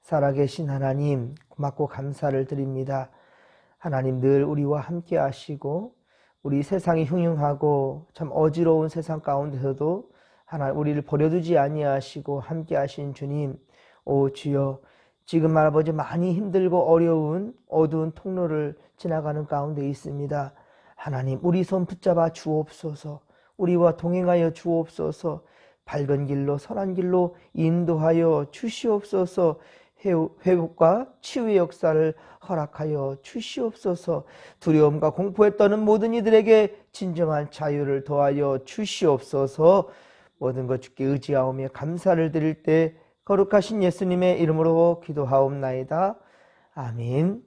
살아계신 하나님, 고맙고 감사를 드립니다. 하나님 늘 우리와 함께 하시고 우리 세상이 흉흉하고 참 어지러운 세상 가운데서도 하나님 우리를 버려두지 아니하시고 함께 하신 주님, 오 주여, 지금 아버지 많이 힘들고 어려운 어두운 통로를 지나가는 가운데 있습니다. 하나님 우리 손 붙잡아 주옵소서. 우리와 동행하여 주옵소서. 밝은 길로 선한 길로 인도하여 주시옵소서. 회복과 치유의 역사를 허락하여 주시옵소서. 두려움과 공포에 떠는 모든 이들에게 진정한 자유를 더하여 주시옵소서. 모든 것 주께 의지하오며 감사를 드릴 때 거룩하신 예수님의 이름으로 기도하옵나이다. 아멘.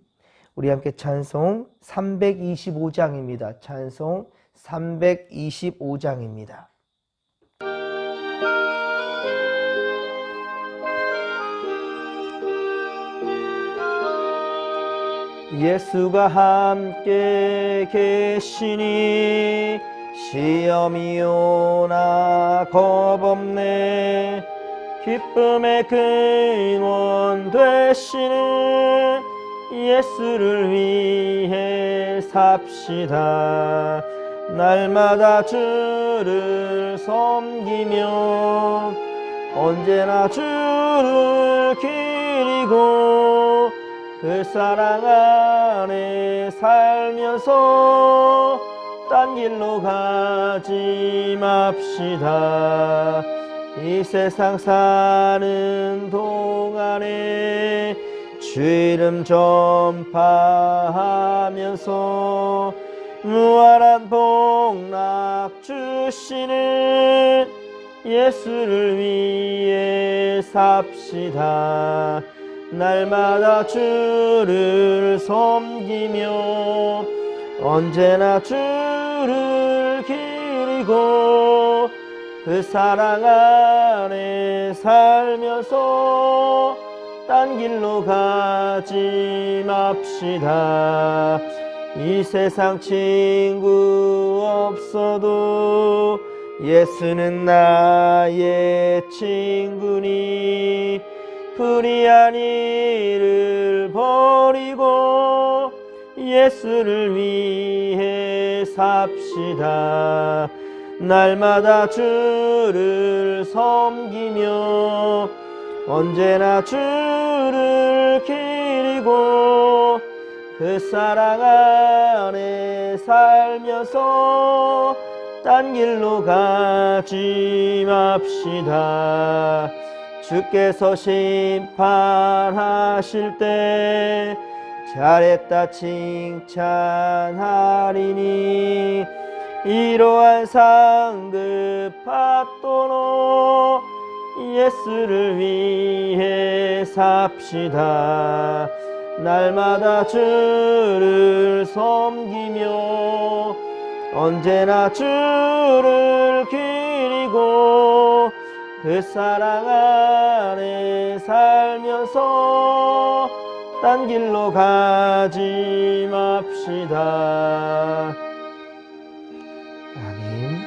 우리 함께 찬송 325장입니다. 찬송 325장입니다. 예수가 함께 계시니 시험이 오나 겁없네. 기쁨의 근원 되시는 예수를 위해 삽시다. 날마다 주를 섬기며 언제나 주를 기리고 그 사랑 안에 살면서 딴 길로 가지 맙시다. 이 세상 사는 동안에 주 이름 전파하면서 무한한 복락 주시는 예수를 위해 삽시다. 날마다 주를 섬기며 언제나 주를 기리고 그 사랑 안에 살면서 딴 길로 가지 맙시다. 이 세상 친구 없어도 예수는 나의 친구니 불의한 일을 버리고 예수를 위해 삽시다. 날마다 주를 섬기며 언제나 주를 기리고 그 사랑 안에 살면서 딴 길로 가지 맙시다. 주께서 심판하실 때 잘했다 칭찬하리니 이러한 상급 받도록 예수를 위해 삽시다. 날마다 주를 섬기며 언제나 주를 기리고 그 사랑 안에 살면서 딴 길로 가지 맙시다. 아멘.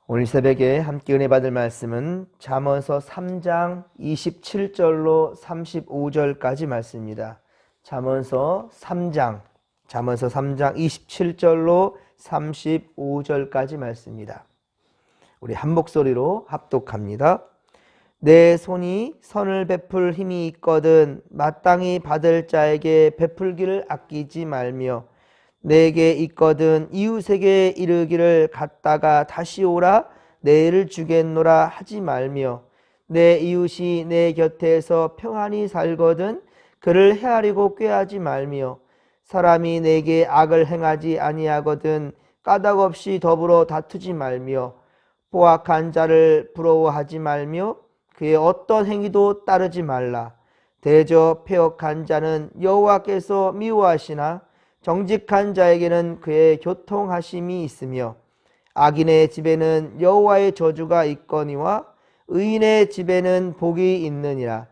오늘 새벽에 함께 은혜 받을 말씀은 잠언서 3장 27절로 35절까지 말씀입니다. 잠언서 3장 27절로 35절까지 말씀입니다. 우리 한 목소리로 합독합니다. 내 손이 선을 베풀 힘이 있거든 마땅히 받을 자에게 베풀기를 아끼지 말며 내게 있거든 이웃에게 이르기를 갔다가 다시 오라 내일을 주겠노라 하지 말며 내 이웃이 내 곁에서 평안히 살거든 그를 헤아리고 꾀하지 말며 사람이 내게 악을 행하지 아니하거든 까닭없이 더불어 다투지 말며 포악한 자를 부러워하지 말며 그의 어떤 행위도 따르지 말라. 대저 패역한 자는 여호와께서 미워하시나 정직한 자에게는 그의 교통하심이 있으며 악인의 집에는 여호와의 저주가 있거니와 의인의 집에는 복이 있느니라.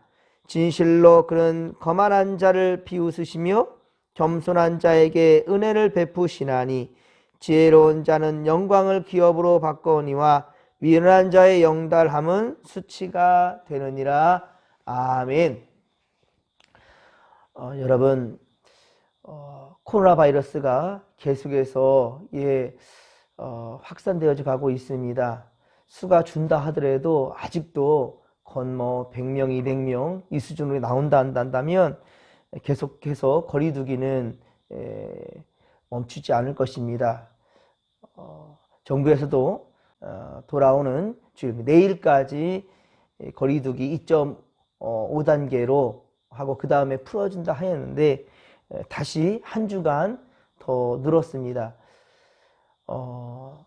진실로 그는 거만한 자를 비웃으시며 겸손한 자에게 은혜를 베푸시나니 지혜로운 자는 영광을 기업으로 바꾸니와 미련한 자의 영달함은 수치가 되느니라. 아멘. 여러분, 코로나 바이러스가 계속해서 확산되어 가고 있습니다. 수가 준다 하더라도 아직도 건 100명, 200명 이 수준으로 나온다 한다면 계속해서 거리두기는 멈추지 않을 것입니다. 정부에서도 돌아오는 주일 내일까지 거리두기 2.5단계로 하고 그 다음에 풀어준다 하였는데 다시 한 주간 더 늘었습니다.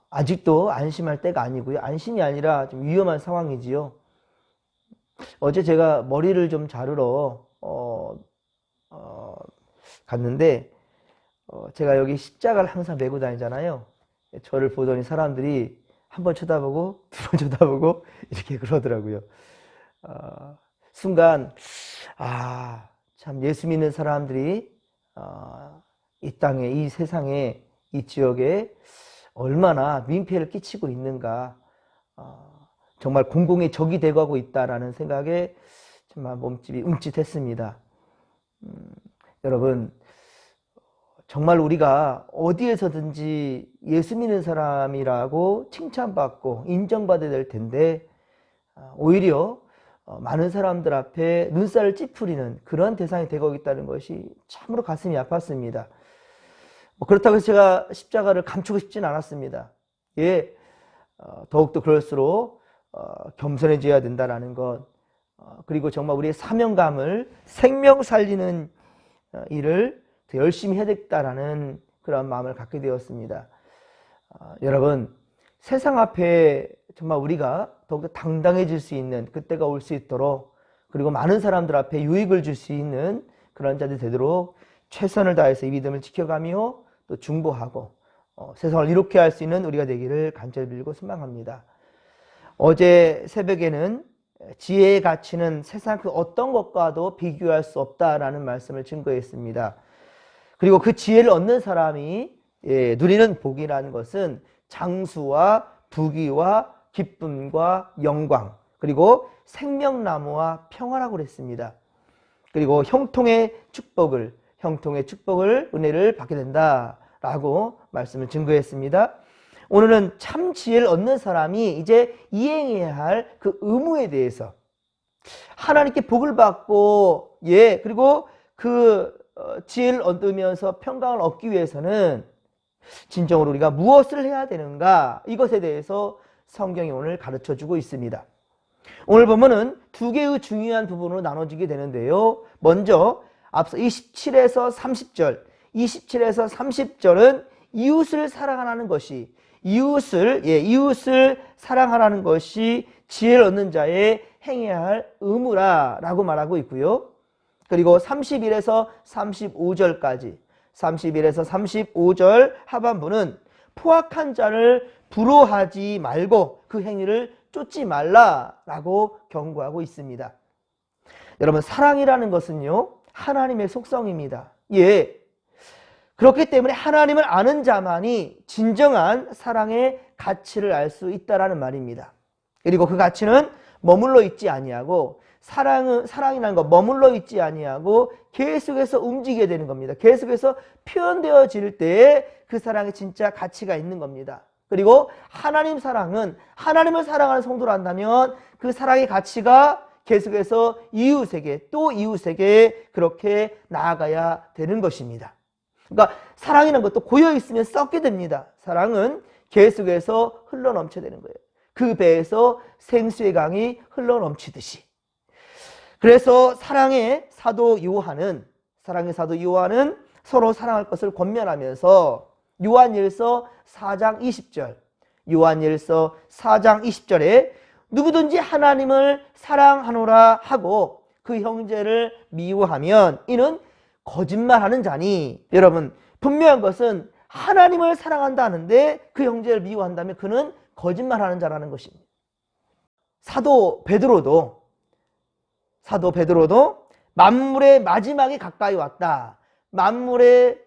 아직도 안심할 때가 아니고요. 안심이 아니라 좀 위험한 상황이지요. 어제 제가 머리를 좀 자르러 갔는데 제가 여기 십자가를 항상 메고 다니잖아요. 저를 보더니 사람들이 한 번 쳐다보고 두 번 쳐다보고 이렇게 그러더라고요. 순간 참 예수 믿는 사람들이 이 땅에, 이 세상에, 이 지역에 얼마나 민폐를 끼치고 있는가, 정말 공공의 적이 되어가고 있다라는 생각에 정말 몸집이 움찔했습니다. 여러분, 정말 우리가 어디에서든지 예수 믿는 사람이라고 칭찬받고 인정받아야 될 텐데 오히려 많은 사람들 앞에 눈살을 찌푸리는 그런 대상이 되고 있다는 것이 참으로 가슴이 아팠습니다. 그렇다고 해서 제가 십자가를 감추고 싶지는 않았습니다. 더욱더 그럴수록 겸손해져야 된다는 것, 그리고 정말 우리의 사명감을 생명 살리는 일을 더 열심히 해야 되겠다라는 그런 마음을 갖게 되었습니다. 여러분, 세상 앞에 정말 우리가 더욱더 당당해질 수 있는 그때가 올 수 있도록, 그리고 많은 사람들 앞에 유익을 줄 수 있는 그런 자들 되도록 최선을 다해서 이 믿음을 지켜가며 또 중보하고 세상을 이롭게 할 수 있는 우리가 되기를 간절히 빌고 소망합니다. 어제 새벽에는 지혜의 가치는 세상 그 어떤 것과도 비교할 수 없다라는 말씀을 증거했습니다. 그리고 그 지혜를 얻는 사람이 누리는 복이라는 것은 장수와 부귀와 기쁨과 영광, 그리고 생명나무와 평화라고 그랬습니다. 그리고 형통의 축복을, 은혜를 받게 된다라고 말씀을 증거했습니다. 오늘은 참 지혜를 얻는 사람이 이제 이행해야 할 그 의무에 대해서, 하나님께 복을 받고 그리고 그 지혜를 얻으면서 평강을 얻기 위해서는 진정으로 우리가 무엇을 해야 되는가, 이것에 대해서 성경이 오늘 가르쳐주고 있습니다. 오늘 본문은 두 개의 중요한 부분으로 나눠지게 되는데요. 먼저 앞서 27에서 30절, 27에서 30절은 이웃을 사랑하라는 것이, 이웃을 사랑하라는 것이 지혜를 얻는 자의 행해야 할 의무라라고 말하고 있고요. 그리고 31에서 35절까지, 31에서 35절 하반부는 포악한 자를 부러워하지 말고 그 행위를 쫓지 말라라고 경고하고 있습니다. 여러분, 사랑이라는 것은요, 하나님의 속성입니다. 그렇기 때문에 하나님을 아는 자만이 진정한 사랑의 가치를 알 수 있다라는 말입니다. 그리고 그 가치는 머물러 있지 아니하고, 사랑이라는 거 머물러 있지 아니하고 계속해서 움직이게 되는 겁니다. 계속해서 표현되어질 때에 그 사랑에 진짜 가치가 있는 겁니다. 그리고 하나님 사랑은, 하나님을 사랑하는 성도로 한다면 그 사랑의 가치가 계속해서 이웃에게, 또 이웃에게 그렇게 나아가야 되는 것입니다. 그러니까 사랑이라는 것도 고여있으면 썩게 됩니다. 사랑은 계속해서 흘러넘쳐야 되는 거예요. 그 배에서 생수의 강이 흘러넘치듯이. 그래서 사랑의 사도 요한은 서로 사랑할 것을 권면하면서 요한일서 4장 20절, 요한일서 4장 20절에 누구든지 하나님을 사랑하노라 하고 그 형제를 미워하면 이는 거짓말하는 자니. 여러분, 분명한 것은 하나님을 사랑한다는데 그 형제를 미워한다면 그는 거짓말하는 자라는 것입니다. 사도 베드로도 만물의 마지막이 가까이 왔다, 만물의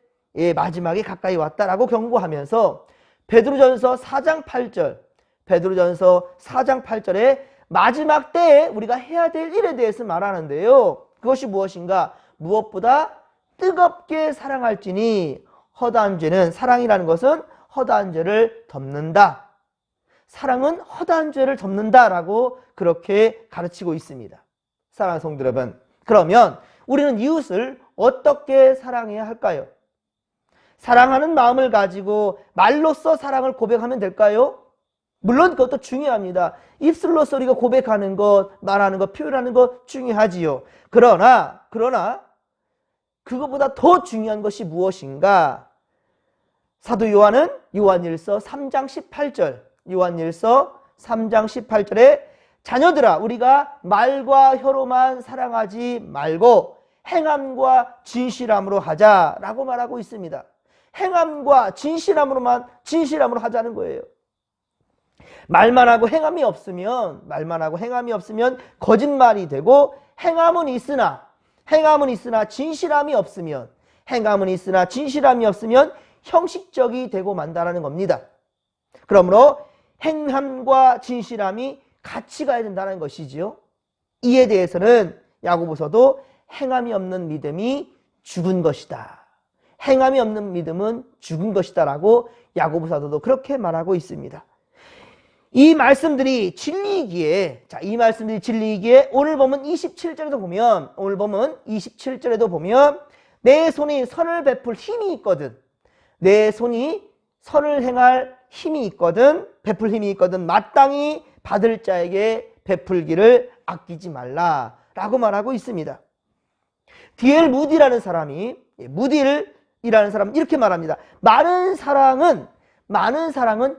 마지막이 가까이 왔다라고 경고하면서 베드로전서 4장 8절에 마지막 때에 우리가 해야 될 일에 대해서 말하는데요. 그것이 무엇인가? 무엇보다 뜨겁게 사랑할지니 허다한 죄는, 사랑이라는 것은 허다한 죄를 덮는다. 사랑은 허다한 죄를 덮는다라고 그렇게 가르치고 있습니다. 사랑하는 성도 여러분, 그러면 우리는 이웃을 어떻게 사랑해야 할까요? 사랑하는 마음을 가지고 말로써 사랑을 고백하면 될까요? 물론 그것도 중요합니다. 입술로서 우리가 고백하는 것, 말하는 것, 표현하는 것 중요하지요. 그러나 그것보다 더 중요한 것이 무엇인가? 사도 요한은 요한일서 3장 18절, 요한일서 3장 18절에 자녀들아, 우리가 말과 혀로만 사랑하지 말고 행함과 진실함으로 하자라고 말하고 있습니다. 행함과 진실함으로 하자는 거예요. 말만 하고 행함이 없으면 거짓말이 되고, 행함은 있으나 진실함이 없으면 형식적이 되고 만다라는 겁니다. 그러므로 행함과 진실함이 같이 가야 된다는 것이지요. 이에 대해서는 야고보서도 행함이 없는 믿음이 죽은 것이다. 행함이 없는 믿음은 죽은 것이다 라고 야고보서도 그렇게 말하고 있습니다. 이 말씀들이 진리이기에 오늘 보면 27절에도 보면 내 손이 선을 베풀 힘이 있거든, 내 손이 선을 행할 힘이 있거든, 베풀 힘이 있거든 마땅히 받을 자에게 베풀기를 아끼지 말라 라고 말하고 있습니다. D.L. 무디라는 사람이 이렇게 말합니다. 많은 사랑은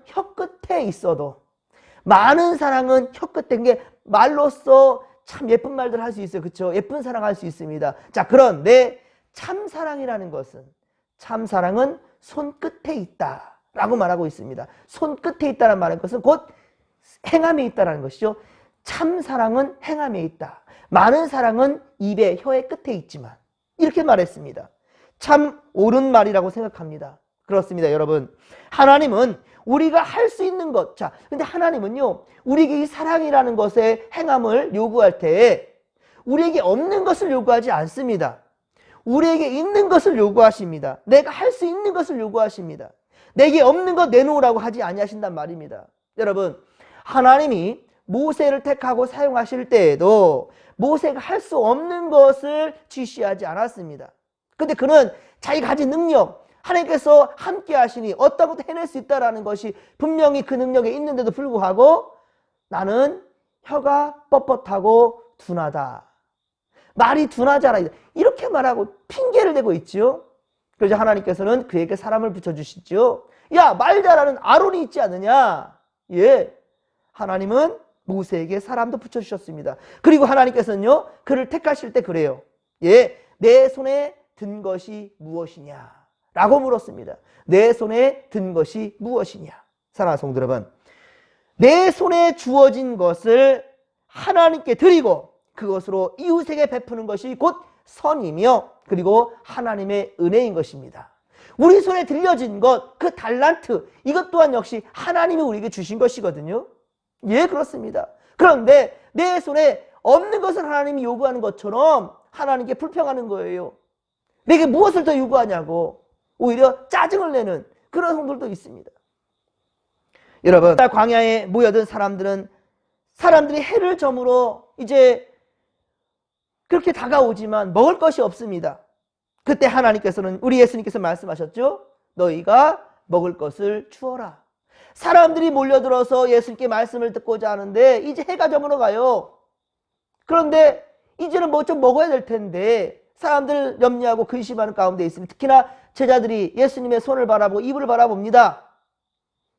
혀끝에 있어도, 많은 사랑은 혀끝에, 게 말로써 참 예쁜 말들 할 수 있어요. 그렇죠? 예쁜 사랑 할 수 있습니다. 자, 그런데 참사랑은 손끝에 있다 라고 말하고 있습니다. 손끝에 있다는 말은 것은 곧 행함에 있다는 것이죠. 참사랑은 행함에 있다. 많은 사랑은 입에, 혀의 끝에 있지만, 이렇게 말했습니다. 참 옳은 말이라고 생각합니다. 그렇습니다, 여러분. 하나님은 우리가 할 수 있는 것, 근데 하나님은요, 우리에게 이 사랑이라는 것의 행함을 요구할 때 우리에게 없는 것을 요구하지 않습니다. 우리에게 있는 것을 요구하십니다. 내가 할 수 있는 것을 요구하십니다. 내게 없는 것 내놓으라고 하지 아니하신단 말입니다. 여러분, 하나님이 모세를 택하고 사용하실 때에도 모세가 할 수 없는 것을 지시하지 않았습니다. 근데 그는 자기가 가진 능력, 하나님께서 함께 하시니 어떤 것도 해낼 수 있다는 것이 분명히 그 능력에 있는데도 불구하고 나는 혀가 뻣뻣하고 둔하다, 말이 둔하잖아, 이렇게 말하고 핑계를 대고 있죠. 그래서 하나님께서는 그에게 사람을 붙여주시죠. 야, 말 잘하는 아론이 있지 않느냐? 예, 하나님은 모세에게 사람도 붙여주셨습니다. 그리고 하나님께서는요, 그를 택하실 때 그래요. 예, 내 손에 든 것이 무엇이냐? 라고 물었습니다. 내 손에 든 것이 무엇이냐? 사랑하는 성도 여러분, 내 손에 주어진 것을 하나님께 드리고 그것으로 이웃에게 베푸는 것이 곧 선이며, 그리고 하나님의 은혜인 것입니다. 우리 손에 들려진 것, 그 달란트, 이것 또한 역시 하나님이 우리에게 주신 것이거든요. 예, 그렇습니다. 그런데 내 손에 없는 것을 하나님이 요구하는 것처럼 하나님께 불평하는 거예요. 내게 무엇을 더 요구하냐고 오히려 짜증을 내는 그런 성들도 있습니다. 여러분, 광야에 모여든 사람들이 해를 저물어 이제 그렇게 다가오지만 먹을 것이 없습니다. 그때 하나님께서는, 우리 예수님께서 말씀하셨죠. 너희가 먹을 것을 주어라. 사람들이 몰려들어서 예수님께 말씀을 듣고자 하는데 이제 해가 저물어 가요. 그런데 이제는 뭐 좀 먹어야 될 텐데 사람들 염려하고 근심하는 가운데 있으면, 특히나 제자들이 예수님의 손을 바라보고 입을 바라봅니다.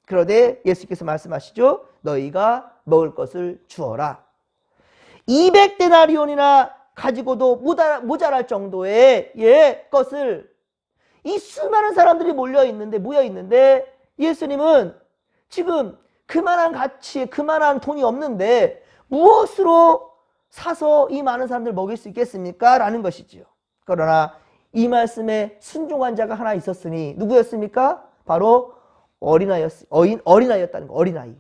그런데 예수님께서 말씀하시죠. 너희가 먹을 것을 주어라. 200데나리온이나 가지고도 모자랄 정도의 것을, 이 수많은 사람들이 모여 있는데 예수님은 지금 그만한 가치에 그만한 돈이 없는데 무엇으로 사서 이 많은 사람들 먹일 수 있겠습니까? 라는 것이지요. 그러나 이 말씀에 순종한 자가 하나 있었으니 누구였습니까? 바로 어린아이였다는 거. 어린아이.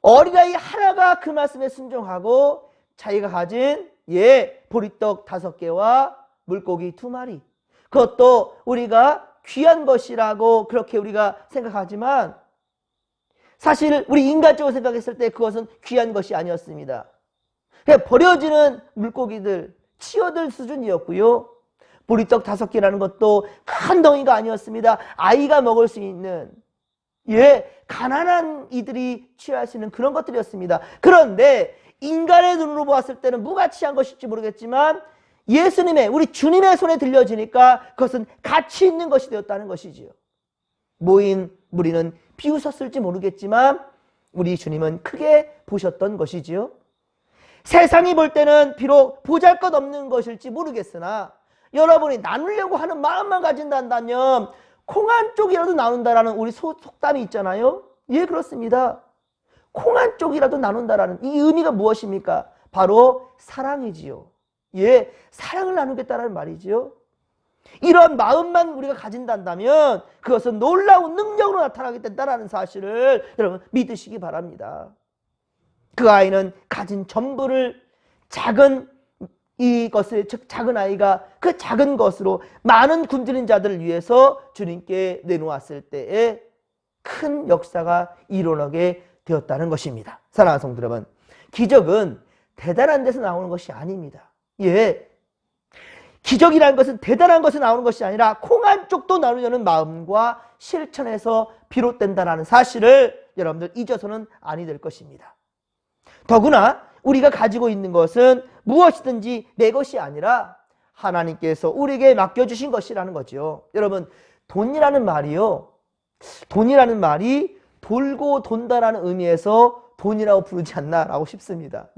어린아이 하나가 그 말씀에 순종하고 자기가 가진 보리떡 5개와 물고기 2마리, 그것도 우리가 귀한 것이라고 그렇게 우리가 생각하지만 사실 우리 인간적으로 생각했을 때 그것은 귀한 것이 아니었습니다. 그냥 버려지는 물고기들, 치어들 수준이었고요. 보리떡 5개라는 것도 큰 덩이가 아니었습니다. 아이가 먹을 수 있는 가난한 이들이 취할 수 있는 그런 것들이었습니다. 그런데 인간의 눈으로 보았을 때는 무가치한 것일지 모르겠지만 예수님의, 우리 주님의 손에 들려지니까 그것은 가치 있는 것이 되었다는 것이지요. 모인 무리는 비웃었을지 모르겠지만 우리 주님은 크게 보셨던 것이지요. 세상이 볼 때는 비록 보잘것없는 것일지 모르겠으나 여러분이 나누려고 하는 마음만 가진다면 콩 한 쪽이라도 나눈다라는 우리 속담이 있잖아요. 그렇습니다. 콩 한 쪽이라도 나눈다라는 이 의미가 무엇입니까? 바로 사랑이지요. 사랑을 나누겠다라는 말이지요. 이런 마음만 우리가 가진다면 그것은 놀라운 능력으로 나타나게 된다는 사실을 여러분 믿으시기 바랍니다. 그 아이는 가진 전부를 작은 이것을, 즉 작은 아이가 그 작은 것으로 많은 굶주린 자들을 위해서 주님께 내놓았을 때에 큰 역사가 일어나게 되었다는 것입니다. 사랑하는 성도 여러분, 기적은 대단한 데서 나오는 것이 아닙니다. 기적이라는 것은 대단한 것에서 나오는 것이 아니라 콩 한 쪽도 나누려는 마음과 실천에서 비롯된다는 사실을 여러분들 잊어서는 아니 될 것입니다. 더구나 우리가 가지고 있는 것은 무엇이든지 내 것이 아니라 하나님께서 우리에게 맡겨주신 것이라는 거죠. 여러분, 돈이라는 말이요, 돈이라는 말이 돌고 돈다라는 의미에서 돈이라고 부르지 않나라고 싶습니다.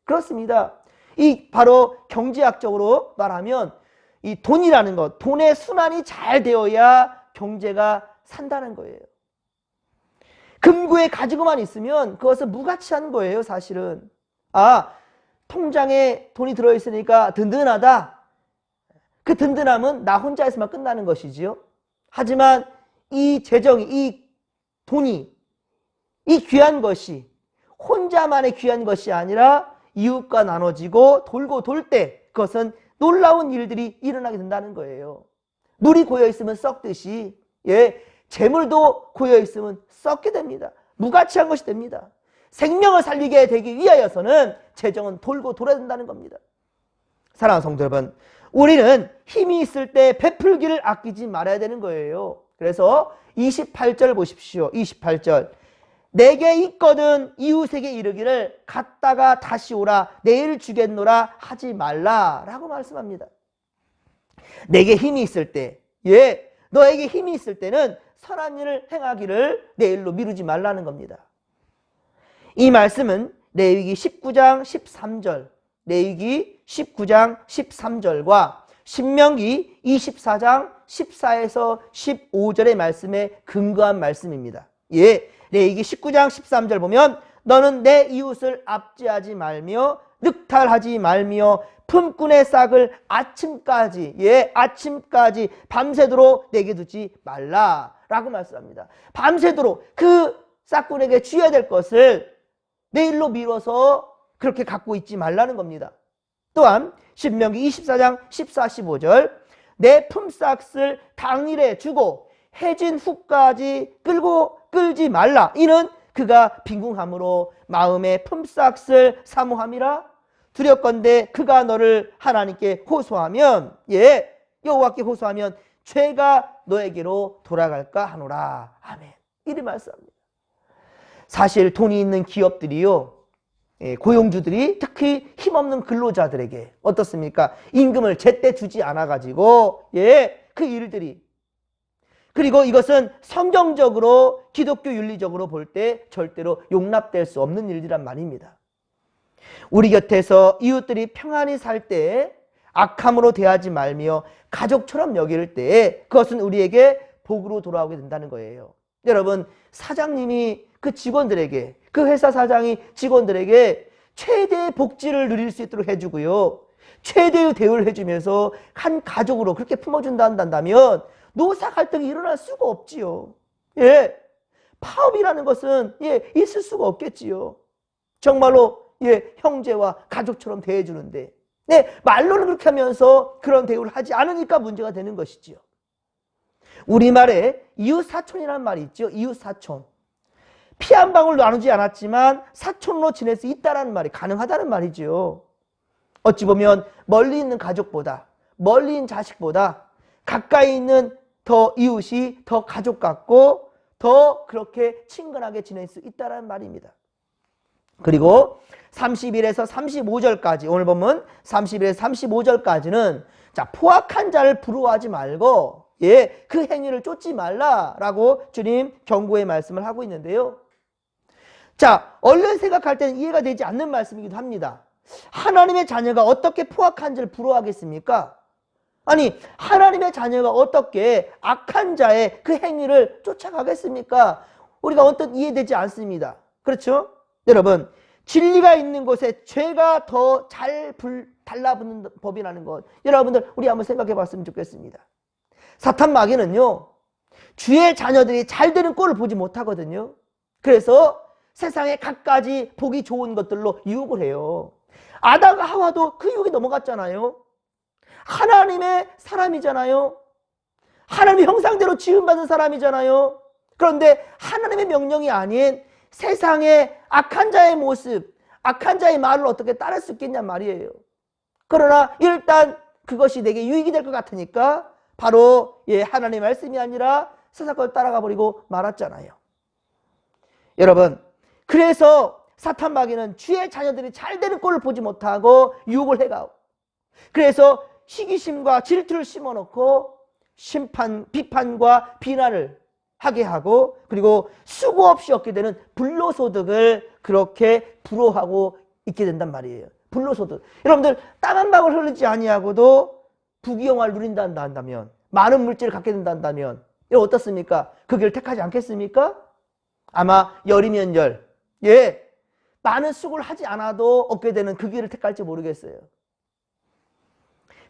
그렇습니다. 이 바로 경제학적으로 말하면 이 돈이라는 것, 돈의 순환이 잘 되어야 경제가 산다는 거예요. 금고에 가지고만 있으면 그것은 무가치한 거예요, 사실은. 통장에 돈이 들어있으니까 든든하다. 그 든든함은 나 혼자에서만 끝나는 것이지요. 하지만 이 재정이, 이 돈이, 이 귀한 것이 혼자만의 귀한 것이 아니라 이웃과 나눠지고 돌고 돌 때 그것은 놀라운 일들이 일어나게 된다는 거예요. 물이 고여있으면 썩듯이 재물도 고여있으면 썩게 됩니다. 무가치한 것이 됩니다. 생명을 살리게 되기 위하여서는 재정은 돌고 돌아야 된다는 겁니다. 사랑하는 성도 여러분, 우리는 힘이 있을 때 베풀기를 아끼지 말아야 되는 거예요. 그래서 28절 보십시오. 28절. 내게 있거든 이웃에게 이르기를 갔다가 다시 오라 내일 주겠노라 하지 말라 라고 말씀합니다. 내게 힘이 있을 때, 너에게 힘이 있을 때는 선한 일을 행하기를 내일로 미루지 말라는 겁니다. 이 말씀은 레위기 19장 13절, 레위기 19장 13절과 신명기 24장 14에서 15절의 말씀에 근거한 말씀입니다. 레위기 19장 13절 보면 너는 내 이웃을 압제하지 말며 늑탈하지 말며 품꾼의 싹을 아침까지 밤새도록 내게 두지 말라 라고 말씀합니다. 밤새도록 그 싹꾼에게 주어야 될 것을 내일로 미뤄서 그렇게 갖고 있지 말라는 겁니다. 또한 신명기 24장 14, 15절 내 품삯을 당일에 주고 해진 후까지 끌지 말라. 이는 그가 빈궁함으로 마음의 품삯을 사모함이라. 두렵건대 그가 너를 하나님께 호소하면 여호와께 호소하면 죄가 너에게로 돌아갈까 하노라. 아멘. 이리 말씀합니다. 사실 돈이 있는 기업들이요, 고용주들이 특히 힘없는 근로자들에게 어떻습니까? 임금을 제때 주지 않아가지고 그 일들이, 그리고 이것은 성경적으로 기독교 윤리적으로 볼 때 절대로 용납될 수 없는 일이란 말입니다. 우리 곁에서 이웃들이 평안히 살 때 악함으로 대하지 말며 가족처럼 여길 때 그것은 우리에게 복으로 돌아오게 된다는 거예요. 여러분, 사장님이 그 직원들에게, 그 회사 사장이 직원들에게 최대의 복지를 누릴 수 있도록 해주고요, 최대의 대우를 해주면서 한 가족으로 그렇게 품어준다 한다면 노사 갈등이 일어날 수가 없지요. 파업이라는 것은 있을 수가 없겠지요. 정말로 형제와 가족처럼 대해주는데 말로는 그렇게 하면서 그런 대우를 하지 않으니까 문제가 되는 것이지요. 우리말에 이웃사촌이라는 말이 있죠. 이웃사촌. 피 한 방울 나누지 않았지만 사촌으로 지낼 수 있다는 말이 가능하다는 말이죠. 어찌 보면 멀리 있는 가족보다, 멀리 있는 자식보다 가까이 있는 더 이웃이 더 가족 같고 더 그렇게 친근하게 지낼 수 있다는 말입니다. 그리고 31에서 35절까지, 오늘 보면 31에서 35절까지는 자, 포악한 자를 부러워하지 말고 그 행위를 쫓지 말라라고 주님 경고의 말씀을 하고 있는데요. 자, 얼른 생각할 때는 이해가 되지 않는 말씀이기도 합니다. 하나님의 자녀가 어떻게 포악한 자를 부러워하겠습니까? 아니, 하나님의 자녀가 어떻게 악한 자의 그 행위를 쫓아가겠습니까? 우리가 언뜻 이해되지 않습니다. 그렇죠? 여러분, 진리가 있는 곳에 죄가 더 잘 달라붙는 법이라는 것, 여러분들 우리 한번 생각해 봤으면 좋겠습니다. 사탄 마귀는요, 주의 자녀들이 잘 되는 꼴을 보지 못하거든요. 그래서 세상에 갖가지 보기 좋은 것들로 유혹을 해요. 아담과 하와도 그 유혹에 넘어갔잖아요. 하나님의 사람이잖아요. 하나님의 형상대로 지음받은 사람이잖아요. 그런데 하나님의 명령이 아닌 세상의 악한 자의 모습, 악한 자의 말을 어떻게 따를 수 있겠냔 말이에요. 그러나 일단 그것이 내게 유익이 될 것 같으니까 바로 하나님의 말씀이 아니라 세상 걸 따라가 버리고 말았잖아요. 여러분, 그래서 사탄 마귀는 주의 자녀들이 잘 되는 꼴을 보지 못하고 유혹을 해가고, 그래서 시기심과 질투를 심어놓고 심판, 비판과 비난을 하게 하고, 그리고 수고 없이 얻게 되는 불로소득을 그렇게 부러워하고 있게 된단 말이에요. 불로소득. 여러분들 땀 한 방울 흐르지 아니하고도 부귀영화를 누린다 한다면, 많은 물질을 갖게 된다 한다면 이거 어떻습니까? 그 길을 택하지 않겠습니까? 아마 열이면 열, 많은 수고를 하지 않아도 얻게 되는 그 길을 택할지 모르겠어요.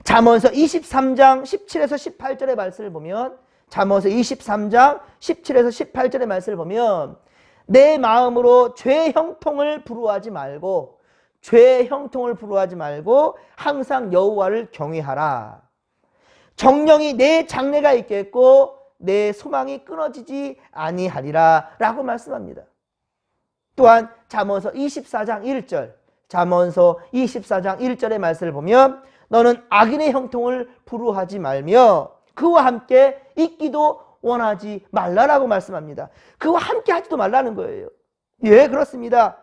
잠언서 23장 17에서 18절의 말씀을 보면, 잠언서 23장 17에서 18절의 말씀을 보면, 내 마음으로 죄의 형통을 부러워하지 말고, 죄의 형통을 부러워하지 말고 항상 여호와를 경외하라. 정령이 내 장래가 있겠고 내 소망이 끊어지지 아니하리라 라고 말씀합니다. 또한 잠언서 24장 1절, 잠언서 24장 1절의 말씀을 보면, 너는 악인의 형통을 부러워하지 말며 그와 함께 있기도 원하지 말라라고 말씀합니다. 그와 함께 하지도 말라는 거예요. 그렇습니다.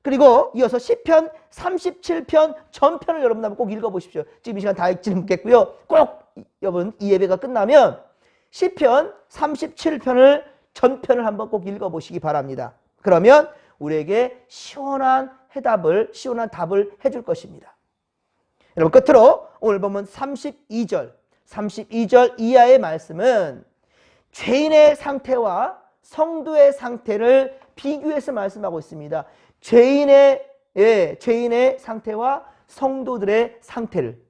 그리고 이어서 시편 37편 전편을 여러분 한번 꼭 읽어보십시오. 지금 이 시간 다 읽지는 못겠고요. 꼭 여러분 이 예배가 끝나면 시편 37편을 전편을 한번 꼭 읽어보시기 바랍니다. 그러면 우리에게 시원한 답을 해줄 것입니다. 여러분, 끝으로 오늘 보면 32절 이하의 말씀은 죄인의 상태와 성도의 상태를 비교해서 말씀하고 있습니다. 죄인의 상태와 성도들의 상태를.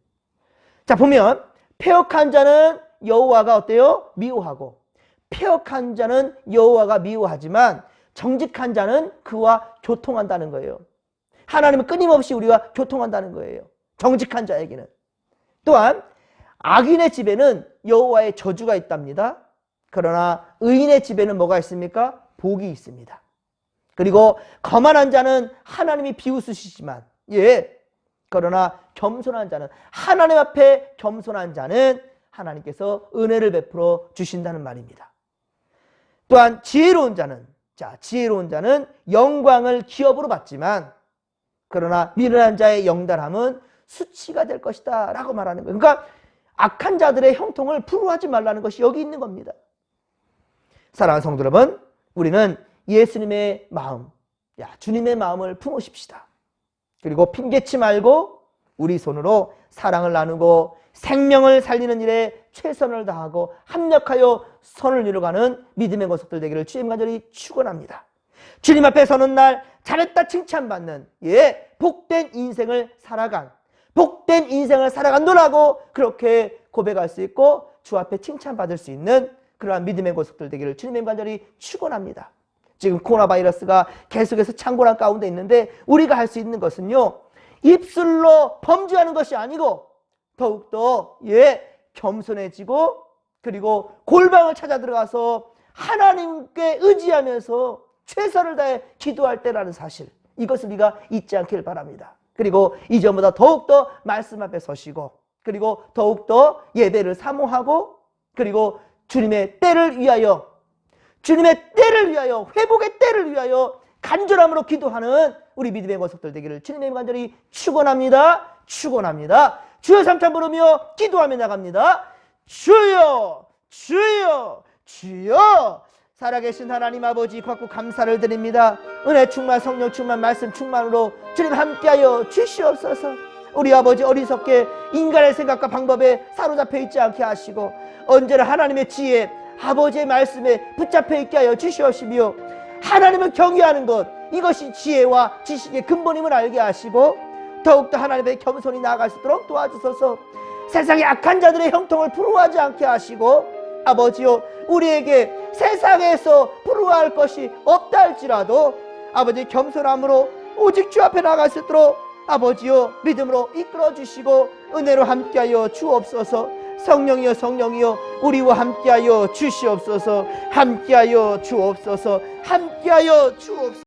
자, 보면 패역한 자는 여호와가 어때요? 미워하고, 패역한 자는 여호와가 미워하지만 정직한 자는 그와 교통한다는 거예요. 하나님은 끊임없이 우리와 교통한다는 거예요. 정직한 자에게는. 또한 악인의 집에는 여호와의 저주가 있답니다. 그러나 의인의 집에는 뭐가 있습니까? 복이 있습니다. 그리고 거만한 자는 하나님이 비웃으시지만, 그러나 겸손한 자는, 하나님 앞에 겸손한 자는 하나님께서 은혜를 베풀어 주신다는 말입니다. 또한 지혜로운 자는 영광을 기업으로 받지만, 그러나 미련한 자의 영달함은 수치가 될 것이다 라고 말하는 거예요. 그러니까 악한 자들의 형통을 부러워하지 말라는 것이 여기 있는 겁니다. 사랑하는 성도 여러분, 우리는 예수님의 마음, 주님의 마음을 품으십시다. 그리고 핑계치 말고 우리 손으로 사랑을 나누고 생명을 살리는 일에 최선을 다하고 합력하여 선을 이루어가는 믿음의 권속들 되기를 주님 간절히 축원합니다. 주님 앞에 서는 날 잘했다 칭찬받는 복된 인생을 살아간도라고 그렇게 고백할 수 있고 주 앞에 칭찬받을 수 있는 그러한 믿음의 권속들 되기를 주님의 간절히 축원합니다. 지금 코로나 바이러스가 계속해서 창궐한 가운데 있는데 우리가 할 수 있는 것은요, 입술로 범죄하는 것이 아니고 더욱더 겸손해지고 그리고 골방을 찾아 들어가서 하나님께 의지하면서 최선을 다해 기도할 때라는 사실, 이것을 우리가 잊지 않길 바랍니다. 그리고 이전보다 더욱더 말씀 앞에 서시고 그리고 더욱더 예배를 사모하고 그리고 주님의 때를 위하여 회복의 때를 위하여 간절함으로 기도하는 우리 믿음의 권속들 되기를 주님의 간절히 축원합니다. 주여 삼창 부르며 기도하며 나갑니다. 주여 주여 주여. 살아계신 하나님 아버지 받고 감사를 드립니다. 은혜 충만, 성령 충만, 말씀 충만으로 주님 함께하여 주시옵소서. 우리 아버지 어리석게 인간의 생각과 방법에 사로잡혀 있지 않게 하시고 언제나 하나님의 지혜, 아버지의 말씀에 붙잡혀 있게 하여 주시옵시며 하나님을 경외하는 것, 이것이 지혜와 지식의 근본임을 알게 하시고 더욱더 하나님의 겸손히 나아갈 수 있도록 도와주소서. 세상의 악한 자들의 형통을 부러워하지 않게 하시고 아버지요, 우리에게 세상에서 부러워할 것이 없다 할지라도 아버지 겸손함으로 오직 주 앞에 나아갈 수 있도록 아버지요 믿음으로 이끌어 주시고 은혜로 함께하여 주옵소서. 성령이여 우리와 함께하여 주시옵소서. 함께하여 주옵소서.